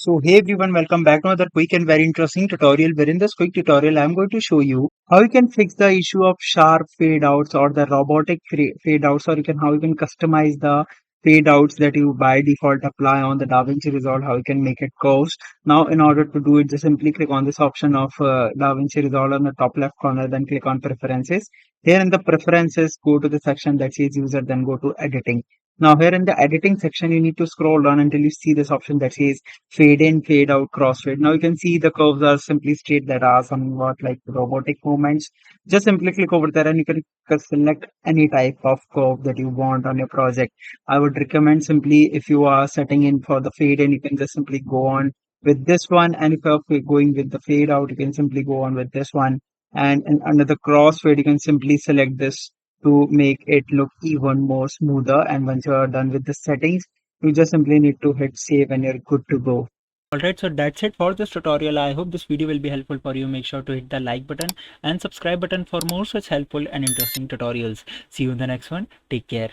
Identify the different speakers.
Speaker 1: So hey everyone, welcome back to another quick and very interesting tutorial where in this quick tutorial I'm going to show you how you can fix the issue of sharp fade outs or the robotic fade outs, or how you can customize the fade outs that you by default apply on the DaVinci Resolve, how you can make it curves. Now in order to do it, just simply click on this option of DaVinci Resolve on the top left corner, then click on preferences. Here in the preferences, go to the section that says user, then go to editing. Now here in the editing section, you need to scroll down until you see this option that says fade in, fade out, crossfade. Now you can see the curves are simply straight, that are somewhat like robotic movements. Just simply click over there and you can select any type of curve that you want on your project. I would recommend simply, if you are setting in for the fade in, you can just simply go on with this one, and if you're going with the fade out, you can simply go on with this one. And under the crossfade, you can simply select this to make it look even more smoother. And once you are done with the settings, you just simply need to hit save and you're good to go.
Speaker 2: Alright, so that's it for this tutorial. I hope this video will be helpful for you. Make sure to hit the like button and subscribe button for more such helpful and interesting tutorials. See you in the next one. Take care.